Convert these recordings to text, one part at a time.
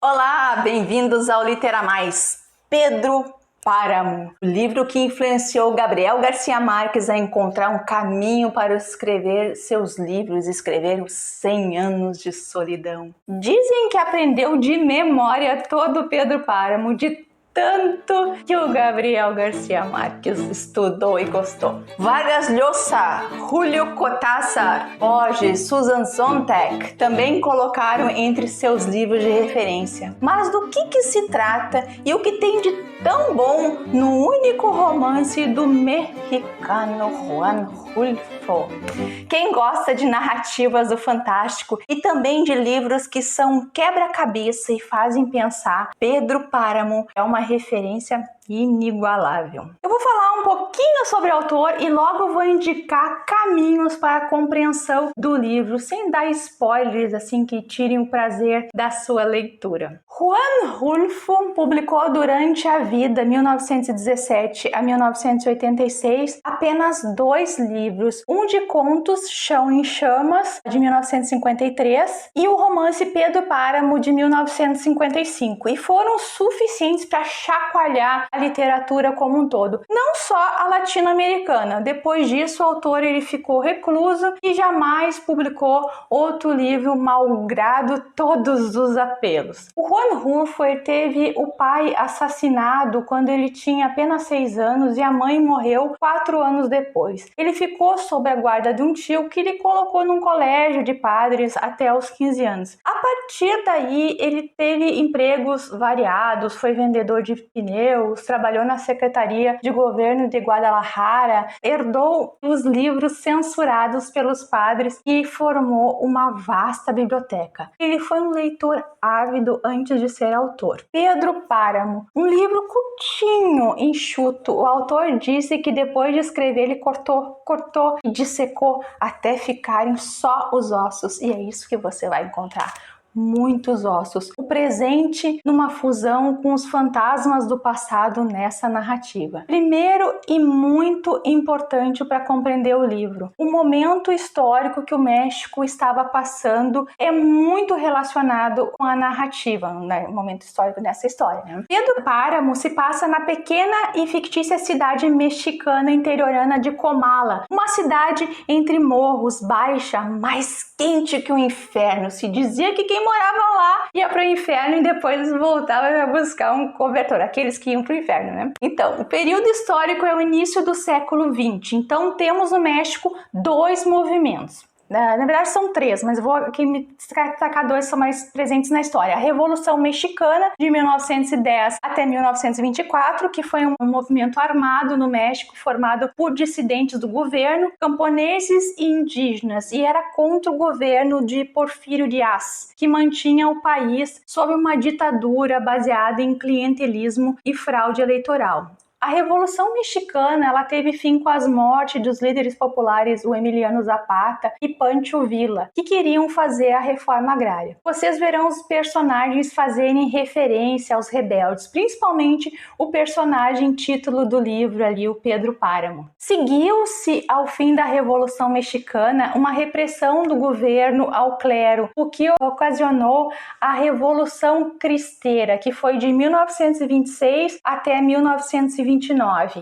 Olá, bem-vindos ao Litera Mais. Pedro Páramo, o livro que influenciou Gabriel Garcia Marques a encontrar um caminho para escrever seus livros, escrever os 100 anos de solidão. Dizem que aprendeu de memória todo Pedro Páramo, de tanto que o Gabriel Garcia Marques estudou e gostou. Vargas Llosa, Julio Cortázar, Borges, Susan Sontag também colocaram entre seus livros de referência. Mas do que se trata e o que tem de tão bom no único romance do mexicano Juan Rulfo? Quem gosta de narrativas do fantástico e também de livros que são quebra-cabeça e fazem pensar, Pedro Páramo é uma referência inigualável. Eu vou falar um pouquinho sobre o autor e logo vou indicar caminhos para a compreensão do livro, sem dar spoilers assim que tirem o prazer da sua leitura. Juan Rulfo publicou durante a vida, 1917 a 1986, apenas 2 livros, um de contos, Chão em Chamas, de 1953, e o romance Pedro Páramo, de 1955, e foram suficientes para chacoalhar a literatura como um todo, não só a latino-americana. Depois disso, o autor ficou recluso e jamais publicou outro livro, malgrado todos os apelos. O Juan Rulfo teve o pai assassinado quando ele tinha apenas 6 anos e a mãe morreu 4 anos depois. Ele ficou sob a guarda de um tio que ele colocou num colégio de padres até os 15 anos. A partir daí, ele teve empregos variados, foi vendedor de pneus, trabalhou na Secretaria de Governo de Guadalajara, herdou os livros censurados pelos padres e formou uma vasta biblioteca. Ele foi um leitor ávido antes de ser autor. Pedro Páramo, um livro curtinho, enxuto. O autor disse que depois de escrever ele cortou e dissecou até ficarem só os ossos, e é isso que você vai encontrar. Muitos ossos. O presente numa fusão com os fantasmas do passado nessa narrativa. Primeiro e muito importante para compreender o livro, o momento histórico que o México estava passando é muito relacionado com a narrativa, né? O momento histórico dessa história, né? Pedro Páramo se passa na pequena e fictícia cidade mexicana interiorana de Comala, uma cidade entre morros, baixa, mais quente que o inferno. Se dizia que quem morava lá ia para o inferno e depois voltava para buscar um cobertor, aqueles que iam para o inferno, né? Então, o período histórico é o início do século XX. Então, temos no México 2 movimentos. Na verdade são 3, mas eu vou aqui me destacar 2 que são mais presentes na história. A Revolução Mexicana, de 1910 até 1924, que foi um movimento armado no México, formado por dissidentes do governo, camponeses e indígenas, e era contra o governo de Porfírio Díaz, que mantinha o país sob uma ditadura baseada em clientelismo e fraude eleitoral. A Revolução Mexicana ela teve fim com as mortes dos líderes populares, o Emiliano Zapata e Pancho Villa, que queriam fazer a reforma agrária. Vocês verão os personagens fazerem referência aos rebeldes, principalmente o personagem título do livro ali, o Pedro Páramo. Seguiu-se ao fim da Revolução Mexicana uma repressão do governo ao clero, o que ocasionou a Revolução Cristeira, que foi de 1926 até 1929.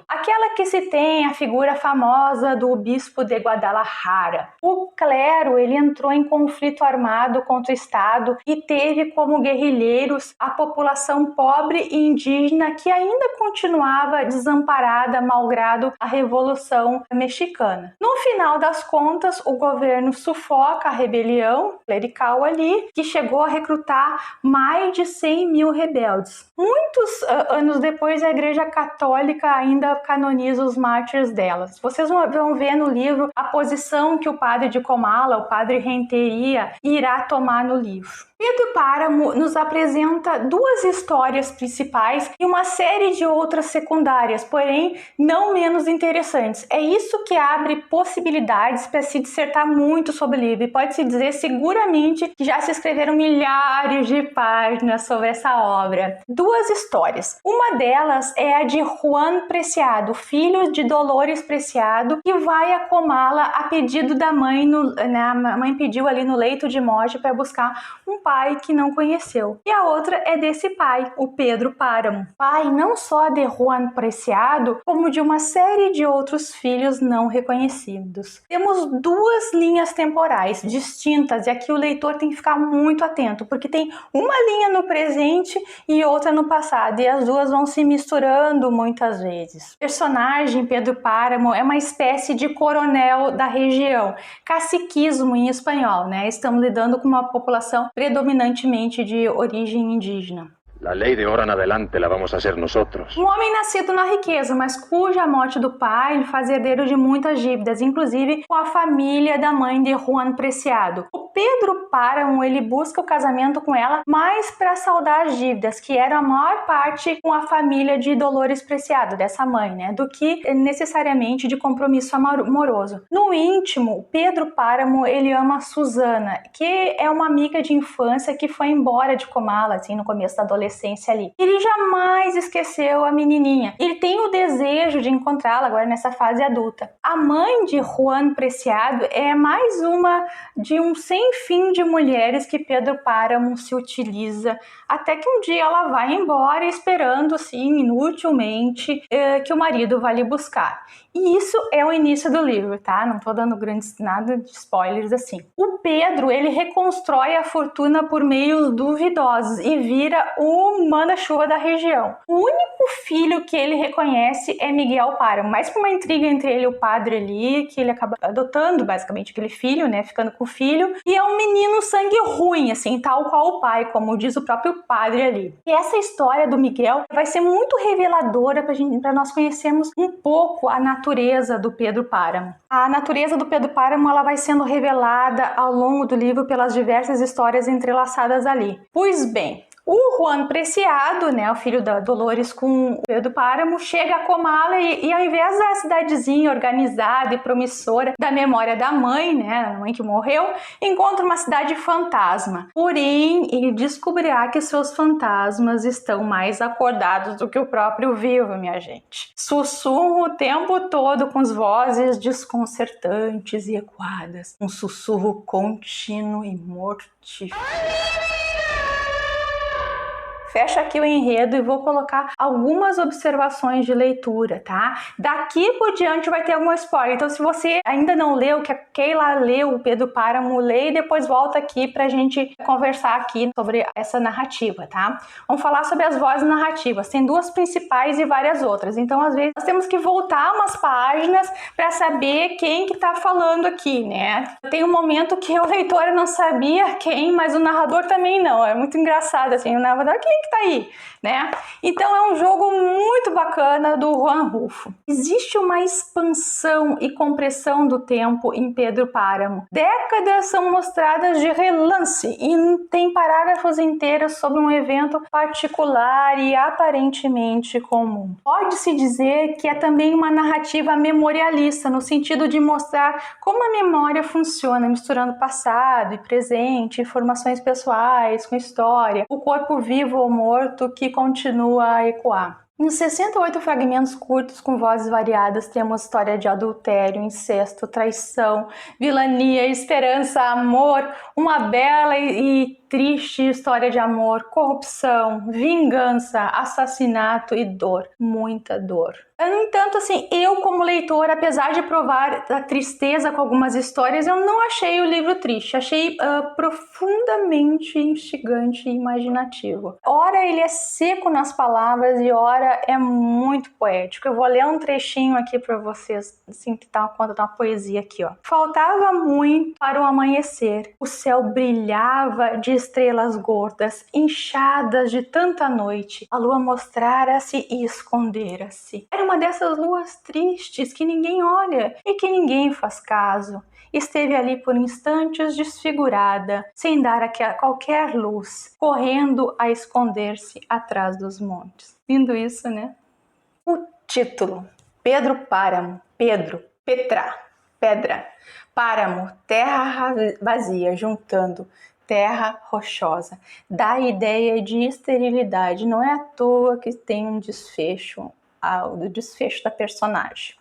Aquela que se tem a figura famosa do bispo de Guadalajara. O clero ele entrou em conflito armado contra o Estado e teve como guerrilheiros a população pobre e indígena que ainda continuava desamparada malgrado a Revolução Mexicana. No final das contas, o governo sufoca a rebelião clerical ali, que chegou a recrutar mais de 100 mil rebeldes. Muitos anos depois, a Igreja Católica ainda canoniza os mártires delas. Vocês vão ver no livro a posição que o padre de Comala, o padre Renteria, irá tomar no livro. Pedro Páramo nos apresenta 2 histórias principais e uma série de outras secundárias, porém não menos interessantes. É isso que abre possibilidades para se dissertar muito sobre o livro, e pode-se dizer seguramente que já se escreveram milhares de páginas sobre essa obra. 2 histórias. Uma delas é a de Juan Preciado, filho de Dolores Preciado, que vai a Comala a pedido da mãe, a mãe pediu ali no leito de morte para buscar um pai que não conheceu. E a outra é desse pai, o Pedro Páramo, pai não só de Juan Preciado, como de uma série de outros filhos não reconhecidos. Temos duas linhas temporais distintas e aqui o leitor tem que ficar muito atento, porque tem uma linha no presente e outra no passado, e as duas vão se misturando muitas vezes. O personagem Pedro Páramo é uma espécie de coronel da região, caciquismo em espanhol, né? Estamos lidando com uma população predominantemente de origem indígena. La ley de ahora en adelante la vamos a hacer nosotros. Um homem nascido na riqueza, mas cuja morte do pai lhe faz herdeiro de muitas dívidas, inclusive com a família da mãe de Juan Preciado. O Pedro Páramo, ele busca o casamento com ela mais para saldar as dívidas, que eram a maior parte com a família de Dolores Preciado, dessa mãe, né, do que necessariamente de compromisso amoroso. No íntimo, Pedro Páramo, ele ama a Susana, que é uma amiga de infância que foi embora de Comala, assim, no começo da adolescência ali. Ele jamais esqueceu a menininha. Ele tem o desejo de encontrá-la agora nessa fase adulta. A mãe de Juan Preciado é mais uma de um sem fim de mulheres que Pedro Páramo se utiliza, até que um dia ela vai embora esperando, assim, inutilmente, que o marido vá lhe buscar. E isso é o início do livro, tá? Não tô dando nada de spoilers assim. O Pedro, ele reconstrói a fortuna por meios duvidosos e vira o manda-chuva da região. O único filho que ele reconhece é Miguel Páramo, mais por uma intriga entre ele e o padre ali, que ele acaba adotando basicamente aquele filho, né? Ficando com o filho. E é um menino sangue ruim, assim, tal qual o pai, como diz o próprio padre ali. E essa história do Miguel vai ser muito reveladora para nós conhecermos um pouco a natureza do Pedro Páramo. A natureza do Pedro Páramo, ela vai sendo revelada ao longo do livro pelas diversas histórias entrelaçadas ali. Pois bem, o Juan Preciado, né, o filho da Dolores com o Pedro Páramo, chega a Comala e ao invés da cidadezinha organizada e promissora da memória da mãe, né, a mãe que morreu, encontra uma cidade fantasma. Porém, ele descobrirá que seus fantasmas estão mais acordados do que o próprio vivo, minha gente. Sussurram o tempo todo com as vozes desconcertantes e ecoadas. Um sussurro contínuo e mortífero. Fecho aqui o enredo e vou colocar algumas observações de leitura, tá? Daqui por diante vai ter algum spoiler, então se você ainda não leu, quer ir lá ler o Pedro Páramo, lê e depois volta aqui pra gente conversar aqui sobre essa narrativa, tá? Vamos falar sobre as vozes narrativas, tem duas principais e várias outras, então às vezes nós temos que voltar umas páginas para saber quem que tá falando aqui, né? Tem um momento que o leitor não sabia quem, mas o narrador também não, é muito engraçado assim, o narrador, quem que tá aí, né? Então é um jogo muito bacana do Juan Rulfo. Existe uma expansão e compressão do tempo em Pedro Páramo. Décadas são mostradas de relance e tem parágrafos inteiros sobre um evento particular e aparentemente comum. Pode-se dizer que é também uma narrativa memorialista, no sentido de mostrar como a memória funciona, misturando passado e presente, informações pessoais com história, o corpo vivo ou morto que continua a ecoar. Em 68 fragmentos curtos com vozes variadas, temos história de adultério, incesto, traição, vilania, esperança, amor, uma bela e triste história de amor, corrupção, vingança, assassinato e dor, muita dor. No entanto, assim, eu como leitora, apesar de provar a tristeza com algumas histórias, eu não achei o livro triste, achei profundamente instigante e imaginativo. Ora ele é seco nas palavras e ora é muito poético. Eu vou ler um trechinho aqui para vocês, assim, que tá uma conta de uma poesia aqui, ó. Faltava muito para o amanhecer, o céu brilhava de estrelas gordas, inchadas de tanta noite. A lua mostrara-se e escondera-se. Era uma dessas luas tristes que ninguém olha e que ninguém faz caso. Esteve ali por instantes desfigurada, sem dar a qualquer luz, correndo a esconder-se atrás dos montes. Lindo isso, né? O título: Pedro Páramo. Pedro, Petra, pedra. Páramo, terra vazia, juntando terra rochosa. Dá a ideia de esterilidade. Não é à toa que tem um desfecho do desfecho da personagem.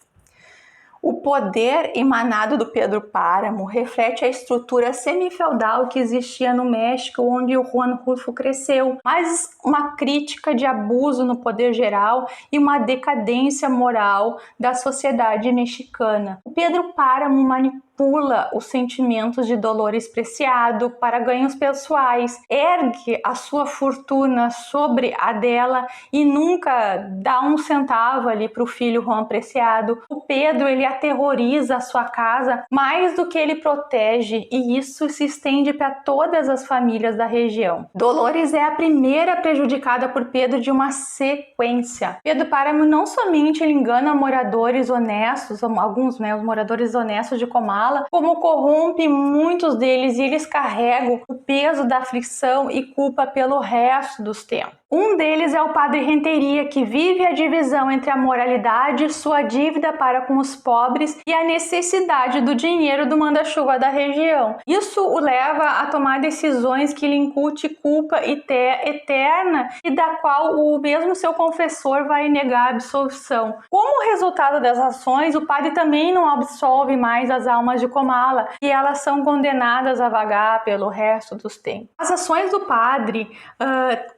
O poder emanado do Pedro Páramo reflete a estrutura semifeudal que existia no México, onde o Juan Rulfo cresceu, mas uma crítica de abuso no poder geral e uma decadência moral da sociedade mexicana. O Pedro Páramo manipula os sentimentos de Dolores Preciado para ganhos pessoais, ergue a sua fortuna sobre a dela e nunca dá um centavo ali para o filho Juan Preciado. O Pedro, ele aterroriza a sua casa mais do que ele protege, e isso se estende para todas as famílias da região. Dolores é a primeira prejudicada por Pedro de uma sequência. Pedro Páramo não somente ele engana moradores honestos, alguns, os moradores honestos de Comala, como corrompe muitos deles, e eles carregam o peso da aflição e culpa pelo resto dos tempos. Um deles é o padre Renteria, que vive a divisão entre a moralidade, sua dívida para com os pobres e a necessidade do dinheiro do manda-chuva da região. Isso o leva a tomar decisões que lhe incute culpa eterna e da qual o mesmo seu confessor vai negar a absolvição. Como resultado das ações, o padre também não absolve mais as almas de Comala e elas são condenadas a vagar pelo resto dos tempos. As ações do padre,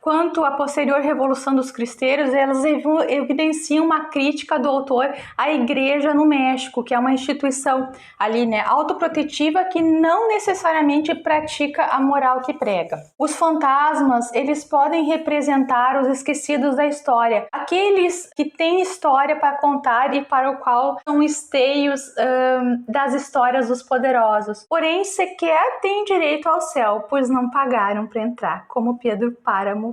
quanto à posterior Revolução dos Cristeiros, elas evidenciam uma crítica do autor à Igreja no México, que é uma instituição ali, autoprotetiva, que não necessariamente pratica a moral que prega. Os fantasmas, eles podem representar os esquecidos da história, aqueles que têm história para contar e para o qual são esteios das histórias dos poderosos. Porém, sequer têm direito ao céu, pois não pagaram para entrar, como Pedro Páramo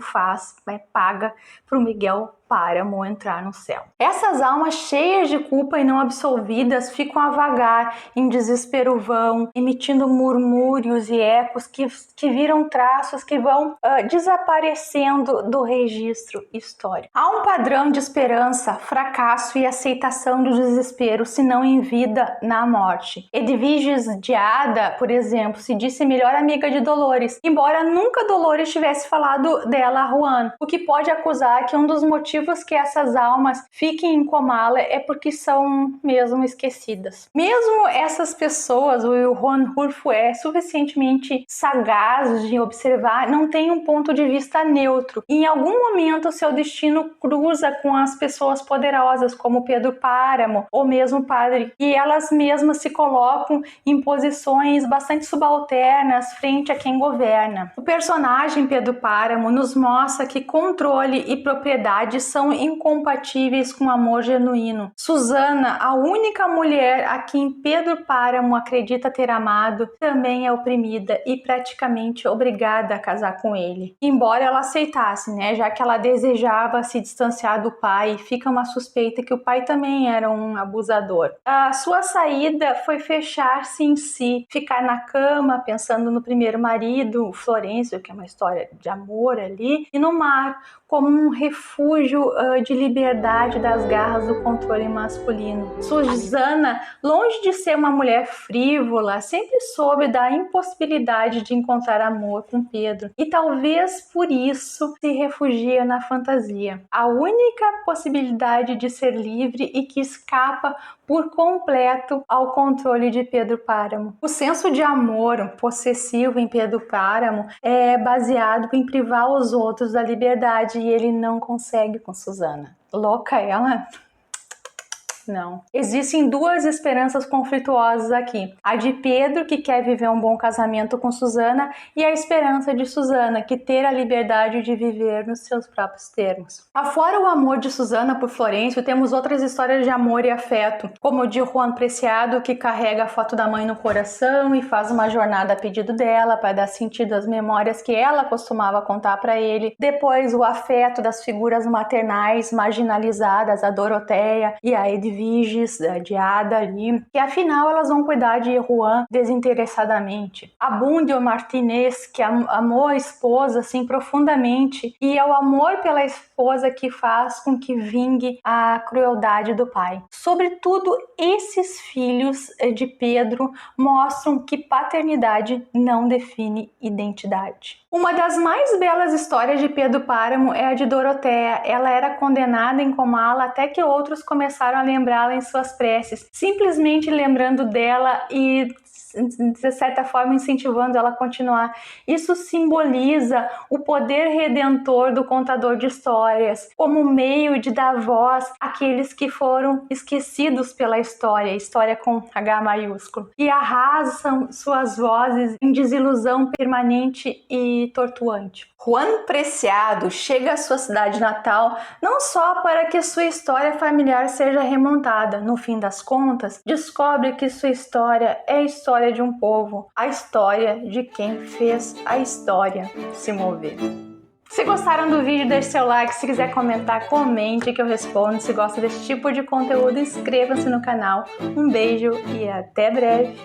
paga para o Miguel Páramo entrar no céu. Essas almas cheias de culpa e não absolvidas ficam a vagar em desespero vão, emitindo murmúrios e ecos que viram traços que vão desaparecendo do registro histórico. Há um padrão de esperança, fracasso e aceitação do desespero, se não em vida, na morte. Edviges de Ada, por exemplo, se disse melhor amiga de Dolores, embora nunca Dolores tivesse falado dela a Juan, o que pode acusar que um dos motivos que essas almas fiquem em Comala é porque são mesmo esquecidas. Mesmo essas pessoas, o Juan Rulfo é suficientemente sagaz de observar, não tem um ponto de vista neutro. Em algum momento, seu destino cruza com as pessoas poderosas, como Pedro Páramo, ou mesmo o padre, e elas mesmas se colocam em posições bastante subalternas frente a quem governa. O personagem Pedro Páramo nos mostra que controle e propriedade são incompatíveis com amor genuíno. Susana, a única mulher a quem Pedro Páramo acredita ter amado, também é oprimida e praticamente obrigada a casar com ele. Embora ela aceitasse, já que ela desejava se distanciar do pai, fica uma suspeita que o pai também era um abusador. A sua saída foi fechar-se em si, ficar na cama pensando no primeiro marido, Florencio, que é uma história de amor ali, e no mar, como um refúgio de liberdade das garras do controle masculino. Susana, longe de ser uma mulher frívola, sempre soube da impossibilidade de encontrar amor com Pedro, e talvez por isso se refugia na fantasia. A única possibilidade de ser livre e que escapa por completo ao controle de Pedro Páramo. O senso de amor possessivo em Pedro Páramo é baseado em privar os outros da liberdade, e ele não consegue com Susana. Louca ela? Não. Existem duas esperanças conflituosas aqui. A de Pedro, que quer viver um bom casamento com Susana, e a esperança de Susana, que ter a liberdade de viver nos seus próprios termos. Afora o amor de Susana por Florencio, temos outras histórias de amor e afeto, como o de Juan Preciado, que carrega a foto da mãe no coração e faz uma jornada a pedido dela para dar sentido às memórias que ela costumava contar para ele. Depois, o afeto das figuras maternais marginalizadas, a Doroteia e a Edviges de Ada ali, que afinal elas vão cuidar de Juan desinteressadamente. Abundio Martinez, que amou a esposa assim profundamente, e é o amor pela esposa que faz com que vingue a crueldade do pai. Sobretudo, esses filhos de Pedro mostram que paternidade não define identidade. Uma das mais belas histórias de Pedro Páramo é a de Doroteia. Ela era condenada em Comala até que outros começaram a lembrá-la em suas preces, simplesmente lembrando dela e, de certa forma, incentivando ela a continuar. Isso simboliza o poder redentor do contador de histórias, como meio de dar voz àqueles que foram esquecidos pela história com H maiúsculo, e arrasam suas vozes em desilusão permanente e tortuante. Juan Preciado chega à sua cidade natal não só para que sua história familiar seja remontada. No fim das contas, descobre que sua história é a história de um povo, a história de quem fez a história se mover. Se gostaram do vídeo, deixe seu like. Se quiser comentar, comente que eu respondo. Se gosta desse tipo de conteúdo, inscreva-se no canal. Um beijo e até breve!